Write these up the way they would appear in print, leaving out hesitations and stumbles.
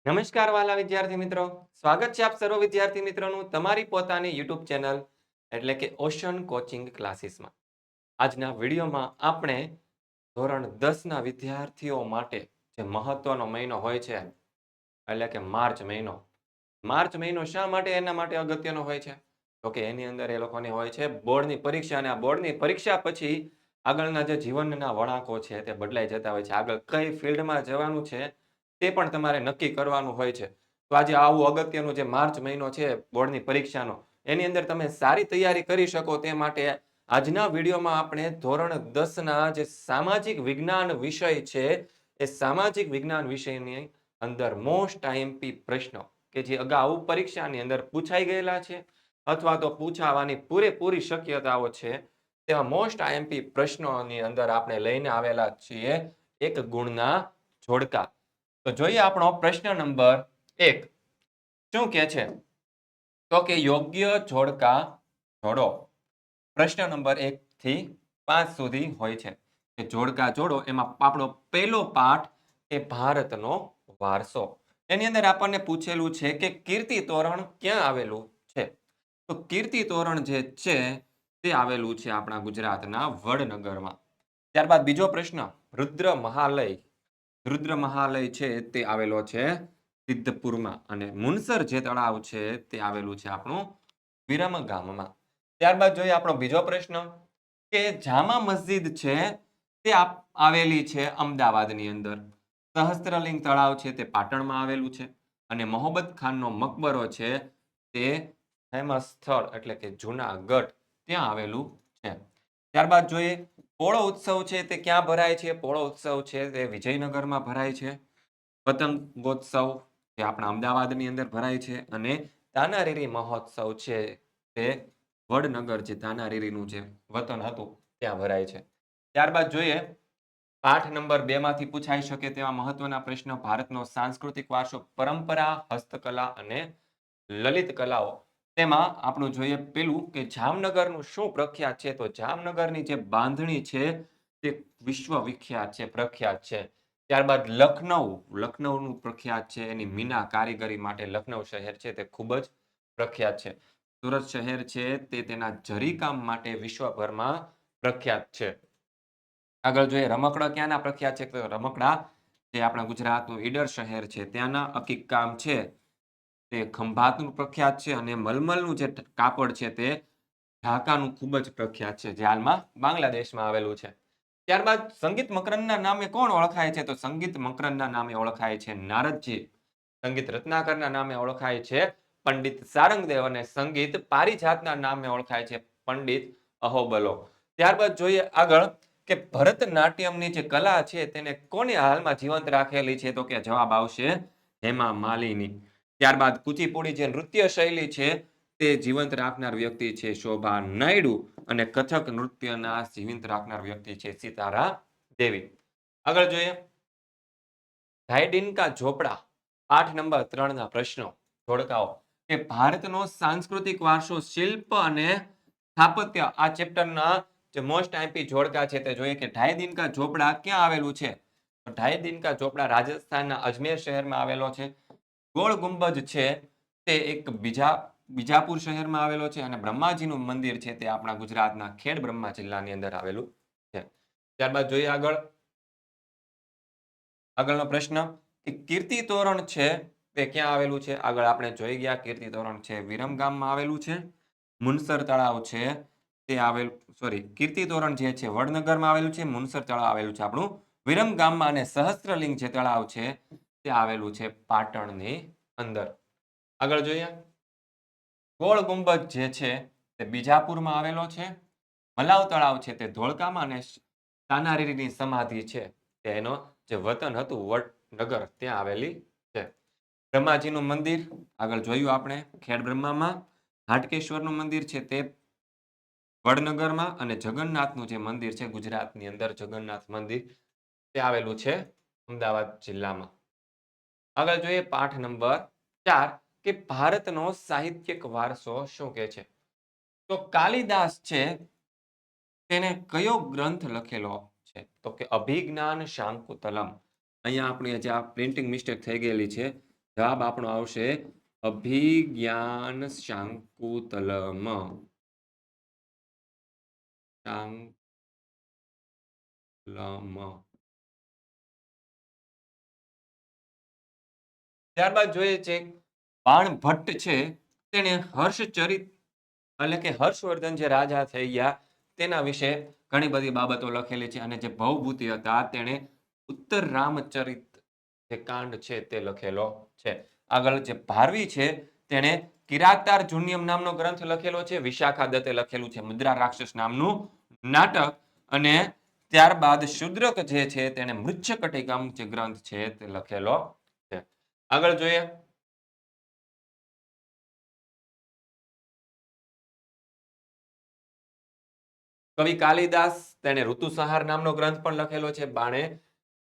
નમસ્કાર વાલા વિદ્યાર્થી મિત્રો, સ્વાગત છે આપ સર્વ વિદ્યાર્થી મિત્રોનું તમારી પોતાની યુટ્યુબ ચેનલ એટલે કે ઓશન કોચિંગ ક્લાસીસમાં. આજના વિડીયોમાં આપણે ધોરણ 10ના વિદ્યાર્થીઓ માટે જે મહત્વનો મહિનો હોય છે એટલે કે માર્ચ મહિનો શા માટે એના માટે અગત્યનો હોય છે? તો કે એની અંદર એ લોકોની હોય છે બોર્ડની પરીક્ષા, અને આ બોર્ડની પરીક્ષા પછી આગળના જે જીવનના વળાંકો છે તે બદલાઈ જતા હોય છે. આગળ કઈ ફિલ્ડમાં જવાનું છે તે પણ તમારે નક્કી કરવાનું હોય છે. તો આજે આવું અગત્યનું જે માર્ચ મહિનો છે બોર્ડની પરીક્ષાનો, એની અંદર તમે સારી તૈયારી કરી શકો તે માટે આજના વિડીયોમાં આપણે ધોરણ 10ના જે સામાજિક વિજ્ઞાન વિષય છે એ સામાજિક વિજ્ઞાન વિષયની અંદર મોસ્ટ આઈએમપી પ્રશ્નો કે જે અગાઉ પરીક્ષાની અંદર પૂછાઈ ગયેલા છે અથવા તો પૂછાવાની પૂરેપૂરી શક્યતાઓ છે તેવા મોસ્ટ આઈએમપી પ્રશ્નોની અંદર આપણે લઈને આવેલા છીએ એક ગુણના જોડકા. તો જોઈએ આપણો પ્રશ્ન નંબર 1 શું કહે છે? તો કે યોગ્ય જોડકા જોડો. પ્રશ્ન નંબર 1 થી 5 સુધી હોય છે કે જોડકા જોડો. એમાં આપણો પહેલો પાઠ એ ભારતનો વારસો. એની અંદર આપણને પૂછેલું છે કે કીર્તિ તોરણ ક્યાં આવેલું છે? તો કીર્તિ તોરણ જે છે તે આવેલું છે આપણા ગુજરાતના વડનગરમાં. ત્યારબાદ બીજો પ્રશ્ન, રુદ્ર મહાલય છે તે આવેલો છે સિદ્ધપુરમાં, અને મુનસર જે તળાવ છે તે આવેલું છે આપણું વિરમગામમાં. ત્યારબાદ જોઈએ આપણો બીજો પ્રશ્ન કે જામા મસ્જિદ છે તે આવેલી છે અમદાવાદની અંદર. સહસ્ત્રલિંગ તળાવ છે તે પાટણમાં આવેલું છે, અને મોહબ્બત ખાનનો મકબરો છે તે ફેમસ સ્થળ એટલે કે જુનાગઢ ત્યાં આવેલું છે. ત્યારબાદ જોઈએ પોળો ઉત્સવ છે તે ક્યાં ભરાય છે? પોળો ઉત્સવ છે તે વિજયનગરમાં ભરાય છે. પતંગોત્સવ જે આપણા અમદાવાદની અંદર ભરાય છે, અને તાનારીરી મહોત્સવ છે તે વડનગર જે તાનારીરીનું જે વતન હતું ત્યાં ભરાય છે. ત્યારબાદ જોઈએ પાઠ નંબર 2 માંથી પૂછાઈ શકે તેવા મહત્વના પ્રશ્નો. ભારતનો સાંસ્કૃતિક વારસો, પરંપરા, હસ્તકલા અને લલિત કલાઓ. તેમાં આપણું જોઈએ પેલું કે જામનગરનું શું પ્રખ્યાત છે? તો જામનગરની જે બાંધણી છે તે વિશ્વ વિખ્યાત છે, પ્રખ્યાત છે. ત્યારબાદ લખનઉનું પ્રખ્યાત છે એની મીના કારીગરી માટે. લખનઉ શહેર છે તે ખૂબ જ પ્રખ્યાત છે. સુરત શહેર છે તે તેના જરીકામ માટે વિશ્વભરમાં પ્રખ્યાત છે. આગળ જોઈએ રમકડા ક્યાંના પ્રખ્યાત છે? તો રમકડા જે આપણા ગુજરાતનું ઈડર શહેર છે ત્યાંના અકીક કામ છે તે ખંભાતનું પ્રખ્યાત છે, અને મલમલનું જે કાપડ છે તે ઢાકાનું ખૂબ જ પ્રખ્યાત છે, જે હાલમાં બાંગ્લાદેશમાં આવેલું છે. ત્યારબાદ સંગીત મકરંદના નામે કોણ ઓળખાય છે? તો સંગીત મકરંદના નામે ઓળખાય છે નારદજી. સંગીત રત્નાકરના નામે ઓળખાય છે પંડિત સારંગદેવ, અને સંગીત પારિજાતના નામે ઓળખાય છે પંડિત અહોબલો. ત્યારબાદ જોઈએ આગળ કે ભરતનાટ્યમની જે કલા છે તેને કોને હાલમાં જીવંત રાખેલી છે? તો કે જવાબ આવશે હેમા માલિની. ત્યારબાદ કુચીપુડી જે નૃત્ય શૈલી છે તે જીવંત રાખનાર વ્યક્તિ છે શોભા નાયડુ, અને કથક નૃત્યના જીવંત રાખનાર વ્યક્તિ છે સિતારા દેવી. આગળ જોઈએ ધાયડીન કા ઝોપડા પાઠ નંબર 3 ના પ્રશ્નો જોડકાઓ કે ભારતનો સાંસ્કૃતિક વારસો, શિલ્પ અને સ્થાપત્ય. આ ચેપ્ટરના જે મોસ્ટ આઈપી જોડકા છે તે જોઈએ કે ઢાઈદીન કા ઝોપડા ક્યાં આવેલું છે? તો ઢાઈદીન કા ઝોપડા રાજસ્થાનના અજમેર શહેરમાં આવેલો છે. ગોળ ગુંબજ છે તે એક બીજાપુર શહેરમાં આવેલો છે, અને બ્રહ્માજીનું મંદિર છે તે આપણા ગુજરાતના ખેડ બ્રહ્મા જિલ્લાની અંદર આવેલું છે. ત્યારબાદ જોઈએ આગળનો પ્રશ્ન કે કીર્તિ તોરણ છે તે ક્યાં આવેલું છે? આગળ આપણે જોઈ ગયા કીર્તિ તોરણ છે વિરમગામમાં આવેલું છે. મુનસર તળાવ છે તે કીર્તિ તોરણ જે છે વડનગરમાં આવેલું છે. મુનસર તળાવ આવેલું છે આપણું વિરમગામમાં, અને સહસ્ત્રલિંગ જે તળાવ છે તે આવેલું છે પાટણની અંદર. આગળ જોઈએ ગોળ ગુંબજ જે છે તે બીજાપુરમાં આવેલો છે. મલાવ તળાવ છે તે ધોળકામાં, અને તાનારીરીની સમાધિ છે તેનો જે વતન હતું વડનગર ત્યાં આવેલી છે. બ્રહ્માજીનું મંદિર આગળ જોયું આપણે ખેડ બ્રહ્મામાં. હાટકેશ્વરનું મંદિર છે તે વડનગરમાં, અને જગન્નાથનું જે મંદિર છે ગુજરાતની અંદર જગન્નાથ મંદિર તે આવેલું છે અમદાવાદ જિલ્લામાં. આગળ જોઈએ પાઠ નંબર 4 કે ભારતનો સાહિત્યિક વારસો શું કહે છે? તો કાલિદાસ છે તેને કયો ગ્રંથ લખેલો છે? તો કે અભિજ્ઞાન શાંકુતલમ. અહીંયા આપણી જે આ પ્રિન્ટિંગ મિસ્ટેક થઈ ગયેલી છે જવાબ આપણો આવશે અભિજ્ઞાન શાંકુતલમ. ત્યારબાદ જોઈએ છે બાણભટ્ટ છે તેને હર્ષચરિત એટલે કે હર્ષવર્ધન જે રાજા થઈ ગયા તેના વિશે ઘણી બધી બાબતો લખેલી છે અને જે ભવભૂતિ હતા તેણે ઉત્તર રામચરિત જે કાંડ છે તે લખેલો છે. આગળ જે ભારવી છે તેણે કિરાતાર્જુનિયમ નામનો ગ્રંથ લખેલો છે. વિશાખા દત્તે લખેલું છે મુદ્રા રાક્ષસ નામનું નાટક. અને ત્યારબાદ શુદ્રક જે છે તેને મૃચ્છકટિકમ જે ગ્રંથ છે તે લખેલો છે. આગળ જોઈએ કવિ કાલિદાસ તેને ઋતુસંહાર નામનો ગ્રંથ પણ લખેલો છે. બાણે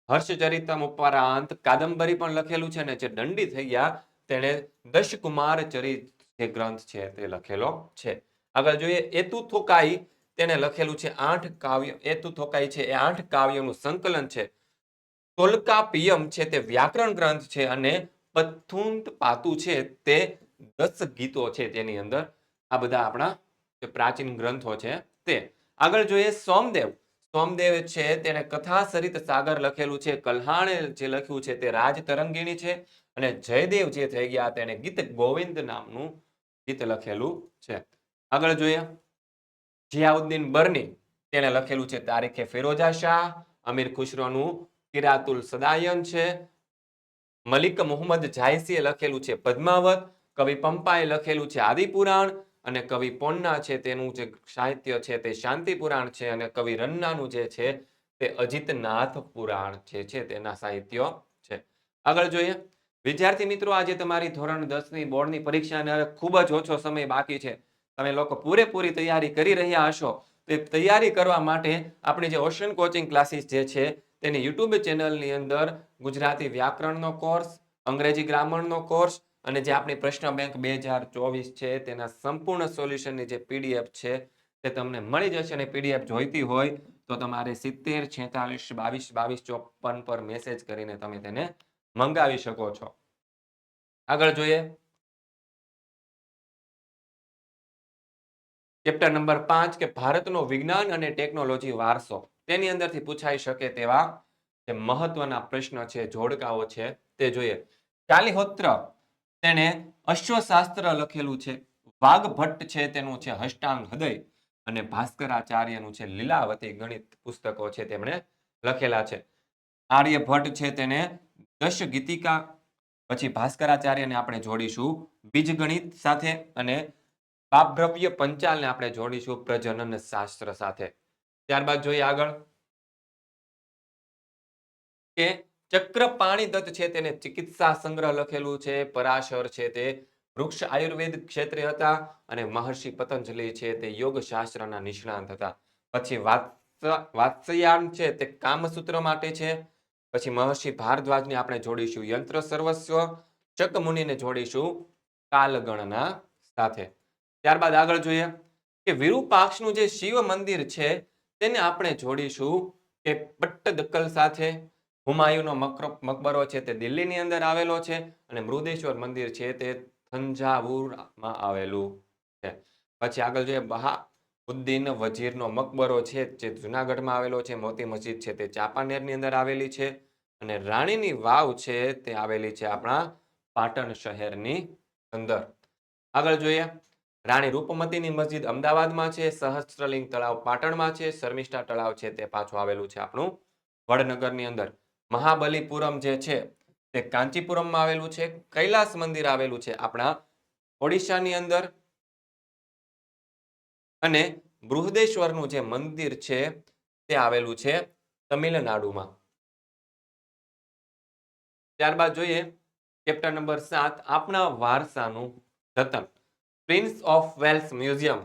હર્ષચરિતમ ઉપરાંત કાદંબરી પણ લખેલું છે અને જે દંડી થઈ ગયા તેણે દશકુમાર ચરિત જે ગ્રંથ છે તે લખેલો છે. આગળ જોઈએ એતુ થોકાઈ તેને લખેલું છે 8 કાવ્ય. એતુ થોકાઈ છે એ 8 કાવ્યોનું સંકલન છે. તોલ્કાપિયમ છે તે વ્યાકરણ ગ્રંથ છે અને પથુંત પાતુ છે તે 10 ગીતો છે તેની અંદર. આ બધા આપણા જે પ્રાચીન ગ્રંથો છે તે. આગળ જોઈએ સોમદેવ. સોમદેવ છે તેને કથા સરિત સાગર લખેલું છે. કલ્હાણે જે લખ્યું છે તે રાજ તરંગિણી છે અને જયદેવ જે થઈ ગયા તેને ગીત ગોવિંદ નામનું ગીત લખેલું છે. આગળ જોઈએ જિયાઉદ્દીન બર્ની તેને લખેલું છે તારીખે ફિરોઝા શાહ. અમીર ખુશરોનું કિરાતુલ સદાયન છે. મલિક મોહમ્મદ જાયસીએ લખેલું છે પદ્માવત. કવિ પંપાએ લખેલું છે આદિપુરાણ અને કવિ પોન્ના છે તેનું જે સાહિત્ય છે તે શાંતિ પુરાણ છે અને કવિ રન્નાનું જે છે તે અજિતનાથ પુરાણ જે છે તેના સાહિત્ય છે. આગળ જોઈએ વિદ્યાર્થી મિત્રો આજે તમારી ધોરણ 10ની બોર્ડની પરીક્ષાને હવે ખૂબ જ ઓછો સમય બાકી છે. તમે લોકો પૂરેપૂરી તૈયારી કરી રહ્યા હશો. તો એ તૈયારી કરવા માટે આપણી જે ઓશન કોચિંગ ક્લાસીસ જે છે તેની યુટ્યુબ ચેનલની અંદર ગુજરાતી વ્યાકરણનો કોર્સ, અંગ્રેજી ગ્રામરનો કોર્સ અને જે આપણી પ્રશ્ન બેંક 2024 છે તેના સંપૂર્ણ સોલ્યુશનની જે પીડીએફ છે તે તમને મળી જશે. અને પીડીએફ જોઈતી હોય તો તમારે 70 46 22 22 54 પર મેસેજ કરીને તમે તેને મંગાવી શકો છો. આગળ જોઈએ ચેપ્ટર નંબર 5 કે ભારતનો વિજ્ઞાન અને ટેકનોલોજી વારસો. તેની અંદરથી પૂછાઈ શકે તેવા જે મહત્વના પ્રશ્ન છે જોડકાઓ છે તે જોઈએ. ચાલીહોત્ર તેને અશ્વશાસ્ત્ર લખેલું છે. વાઘભટ્ટ છે તેનું છે હષ્ટાંગ હૃદય અને ભાસ્કરાચાર્યનું છે લીલાવતી ગણિત પુસ્તકો છે તેમણે લખેલા છે. આર્યભટ્ટ છે તેને દશ ગીતિકા. પછી ભાસ્કરાચાર્યને આપણે જોડીશું બીજગણિત સાથે અને પાપદ્રવ્ય પંચાલને આપણે જોડીશું પ્રજનન શાસ્ત્ર સાથે. ત્યારબાદ જોઈએ આગળ કે ચક્રપાણી દત્ત છે તેને ચિકિત્સા સંગ્રહ લખેલું છે. પરાશર છે તે વૃક્ષ આયુર્વેદ ક્ષેત્રે હતા અને મહર્ષિ પતંજલિ છે તે યોગ શાસ્ત્રના નિષ્ણાંત હતા. પછી વાત્સ્યાયન છે તે કામસૂત્ર માટે છે. પછી મહર્ષિ ભારદ્વાજને આપણે જોડીશું યંત્ર સર્વસ્વ. ચકમુનિને જોડીશું કાલગણના સાથે. ત્યારબાદ આગળ જોઈએ કે વિરૂપાક્ષનું જે શિવ મંદિર છે તેને આપણે જોડીશું કે પટ્ટદકલ સાથે. હુમાયુનો મકબરો છે તે દિલ્હીની અંદર આવેલો છે અને મૃદેશ્વર મંદિર છે તે થંજાવુરમાં આવેલું છે. પછી આગળ જોઈએ બહાઉદ્દીન વજીરનો મકબરો છે જે જુનાગઢમાં આવેલો છે. મોતી મસ્જિદ છે તે ચાંપાનેરની અંદર આવેલી છે અને રાણીની વાવ છે તે આવેલી છે આપણા પાટણ શહેરની અંદર. આગળ જોઈએ રાણી રૂપમતીની મસ્જિદ અમદાવાદમાં છે. સહસ્ત્રલિંગ તળાવ પાટણમાં છે. શર્મિષ્ઠા તળાવ છે તે પાછું આવેલું છે આપણું વડનગરની અંદર. મહાબલીપુરમ જે છે તે કાંચીપુરમમાં આવેલું છે. કૈલાસ મંદિર આવેલું છે આપણા ઓડિશાની અંદર અને બૃહદેશ્વરનું જે મંદિર છે તે આવેલું છે તમિલનાડુમાં. ત્યારબાદ જોઈએ ચેપ્ટર નંબર 7 આપણા વારસાનું જતન. Prince of Wales Museum.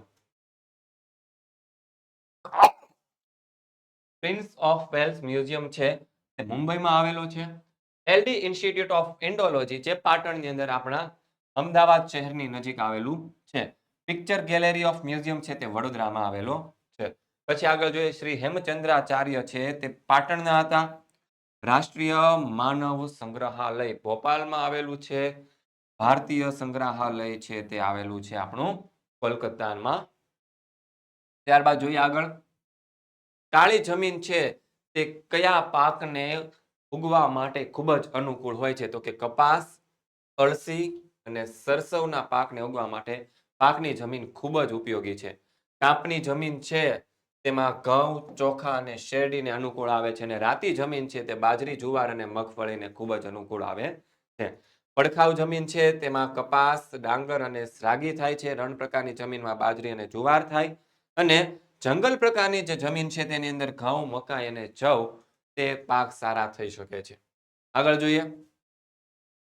Prince of Wales Museum છે તે મુંબઈમાં આવેલો છે. એલડી ઇન્સ્ટિટ્યૂટ ઓફ ઇન્ડોલોજી જે પાટણની અંદર આપણા અમદાવાદ શહેરની નજીક આવેલું છે. પિક્ચર ગેલેરી ઓફ મ્યુઝિયમ છે તે વડોદરામાં આવેલો છે. પછી આગળ જોઈએ શ્રી હેમચંદ્રાચાર્ય છે તે પાટણના હતા. રાષ્ટ્રીય માનવ સંગ્રહાલય ભોપાલમાં આવેલું છે. ભારતીય સંગ્રહાલય છે તે આવેલું છે આપણું કોલકાતામાં. ત્યારબાદ જોઈએ આગળ. કાળી જમીન છે તે કયા પાકને ઉગવા માટે ખૂબ જ અનુકૂળ હોય છે? તો કે કપાસ, અળસી અને સરસવના પાકને ઉગવા માટે પાકની જમીન ખૂબ જ ઉપયોગી છે. કાપની જમીન છે તેમાં ઘઉં, ચોખા અને શેરડીને અનુકૂળ આવે છે, અને રાતી જમીન છે તે બાજરી, જુવાર અને મગફળીને ખૂબ જ અનુકૂળ આવે છે. પડખાઉ જમીન છે તેમાં કપાસ, ડાંગર અને રાગી થાય છે. રણ પ્રકારની જમીનમાં બાજરી અને જુવાર થાય, અને જંગલ પ્રકારની જે જમીન છે તેની અંદર ઘઉં, મકાઈ અને જવ તે પાક સારા થઈ શકે છે. આગળ જોઈએ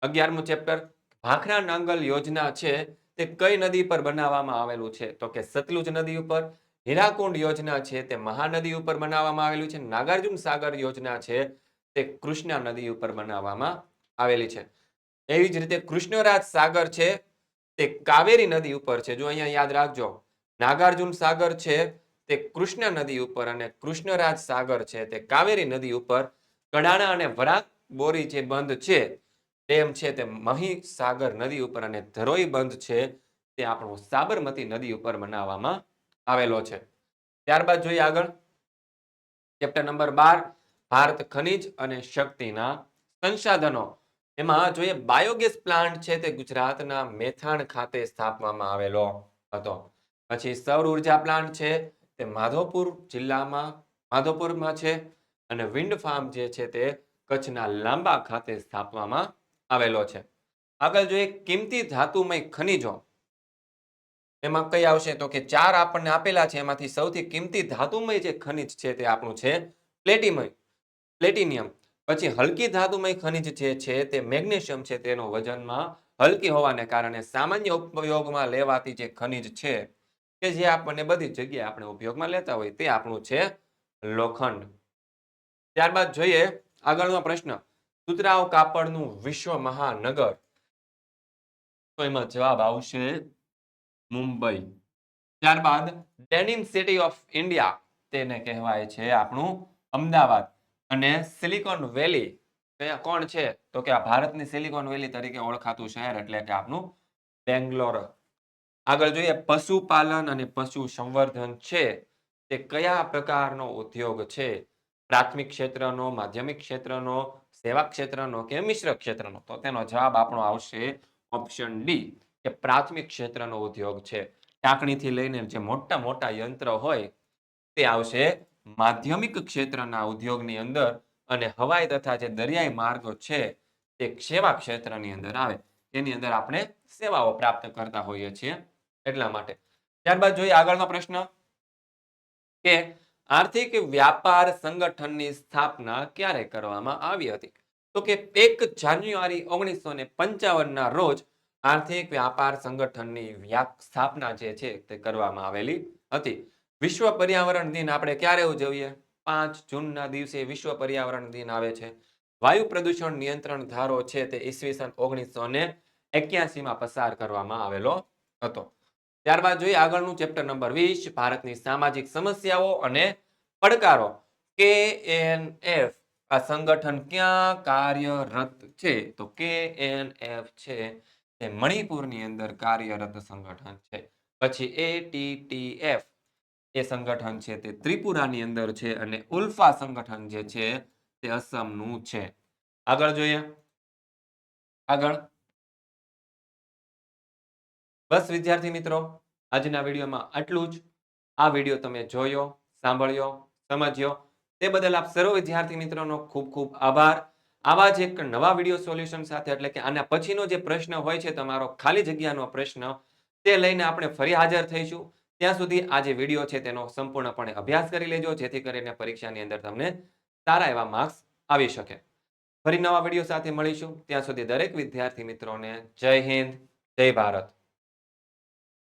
11મું ચેપ્ટર. ભાખરા નાંગલ યોજના છે તે કઈ નદી પર બનાવવામાં આવેલું છે? તો કે સતલુજ નદી ઉપર. હીરાકુંડ યોજના છે તે મહાનદી ઉપર બનાવવામાં આવેલું છે. નાગાર્જુન સાગર યોજના છે તે કૃષ્ણા નદી ઉપર બનાવવામાં આવેલી છે. એવી જ રીતે કૃષ્ણરાજ સાગર છે તે કાવેરી નદી ઉપર છે. જો અહીંયા યાદ રાખજો, નાગાર્જુન સાગર છે તે કૃષ્ણા નદી ઉપર અને કૃષ્ણરાજ સાગર છે તે કાવેરી નદી ઉપર. કડાણા અને વરાક બોરી જે બંધ છે ડેમ છે તે મહીસાગર નદી ઉપર, અને ધરોઈ બંધ છે તે આપણું સાબરમતી નદી ઉપર બનાવવામાં આવેલો છે. ત્યારબાદ જોઈએ આગળ ચેપ્ટર નંબર 12. ભારત ખનિજ અને શક્તિના સંસાધનો. એમાં જોઈએ બાયોગેસ પ્લાન્ટ છે તે ગુજરાતના મેથાણ ખાતે સ્થાપવામાં આવેલો હતો. પછી સૌર ઉર્જા પ્લાન્ટ છે તે માધોપુરમાં છે, અને વિન્ડ ફાર્મ જે છે તે કચ્છના લાંબા ખાતે સ્થાપવામાં આવેલો છે. આગળ જોઈએ કિંમતી ધાતુમય ખનિજો. એમાં કઈ આવશે? તો કે 4 આપણને આપેલા છે. એમાંથી સૌથી કિંમતી ધાતુમય જે ખનિજ છે તે આપણું છે પ્લેટિનિયમ. પછી હલકી ધાતુમય ખનિજ જે છે તે મેગ્નેશિયમ છે. તેનો વજનમાં હલકી હોવાને કારણે સામાન્ય ઉપયોગમાં લેવાતી જે ખનિજ છે કે જે આપણને બધી જગ્યાએ આપણે ઉપયોગમાં લેતા હોય તે આપણું છે લોખંડ. ત્યારબાદ જોઈએ આગળનો પ્રશ્ન. સુતરાઉ કાપડનું વિશ્વ મહાનગર. તો એમાં જવાબ આવશે મુંબઈ. ત્યારબાદ ડેનિમ સિટી ઓફ ઇન્ડિયા તેને કહેવાય છે આપણું અમદાવાદ. અને સિલિકોન વેલી કોણ છે? તો કે આ ભારતની સિલિકોન વેલી તરીકે ઓળખાતું શહેર એટલે કે આપણું બેંગ્લોર. આગળ જોઈએ પશુપાલન અને પશુ સંવર્ધન છે તે કયા પ્રકારનો ઉદ્યોગ છે? પ્રાથમિક ક્ષેત્રનો, માધ્યમિક ક્ષેત્રનો, સેવા ક્ષેત્રનો કે મિશ્ર ક્ષેત્રનો? તો તેનો જવાબ આપણો આવશે ઓપ્શન ડી કે પ્રાથમિક ક્ષેત્રનો ઉદ્યોગ છે. ટાંકણીથી લઈને જે મોટા મોટા યંત્ર હોય તે આવશે માધ્યમિક ક્ષેત્રના ઉદ્યોગની અંદર, અને હવાઈ તથા જે દરિયાઈ માર્ગો છે તે સેવા ક્ષેત્રની અંદર આવે. એની અંદર આપણે સેવાઓ પ્રાપ્ત કરતા હોઈએ છીએ એટલા માટે. ત્યારબાદ જોઈએ આગળનો પ્રશ્ન કે આર્થિક વ્યાપાર સંગઠનની સ્થાપના ક્યારે કરવામાં આવી હતી? તો કે 1 જાન્યુઆરી 1955 ના રોજ આર્થિક વ્યાપાર સંગઠનની સ્થાપના જે છે તે કરવામાં આવેલી હતી. વિશ્વ પર્યાવરણ દિન આપણે ક્યારે ઉજવીએ? 5 જૂનના દિવસે વિશ્વ પર્યાવરણ દિન આવે છે. વાયુ પ્રદૂષણ નિયંત્રણ ધારો છે તે ઈસવીસન 1981માં પસાર કરવામાં આવેલો હતો. ત્યારબાદ જોઈએ આગળનું ચેપ્ટર નંબર 20. ભારતની સામાજિક સમસ્યાઓ અને પડકારો. KNF આ સંગઠન ક્યાં કાર્યરત છે? તો KNF છે તે મણિપુરની અંદર કાર્યરત સંગઠન છે. પછી ATTF એ સંગઠન છે તે ત્રિપુરાની અંદર છે, અને ઉલ્ફા સંગઠન જે છે તે અસમનું છે. આગળ જોઈએ આગળ. બસ વિદ્યાર્થી મિત્રો, આજના વિડીયોમાં આટલું જ. આ વિડીયો તમે જોયો, સાંભળ્યો, સમજ્યો તે બદલ આપ સર્વ વિદ્યાર્થી મિત્રોનો ખૂબ ખૂબ આભાર. આવા જ એક નવા વિડીયો સોલ્યુશન સાથે, એટલે કે આના પછીનો જે પ્રશ્ન હોય છે તમારો ખાલી જગ્યાનો પ્રશ્ન, તે લઈને આપણે ફરી હાજર થઈશું. ત્યાં સુધી આ જે વિડીયો છે તેનો સંપૂર્ણપણે અભ્યાસ કરી લેજો, જેથી કરીને પરીક્ષાની અંદર તમને સારા એવા માર્ક્સ આવી શકે. ફરી નવા વિડીયો સાથે મળીશું. ત્યાં સુધી દરેક વિદ્યાર્થી મિત્રોને જય હિન્દ, જય ભારત.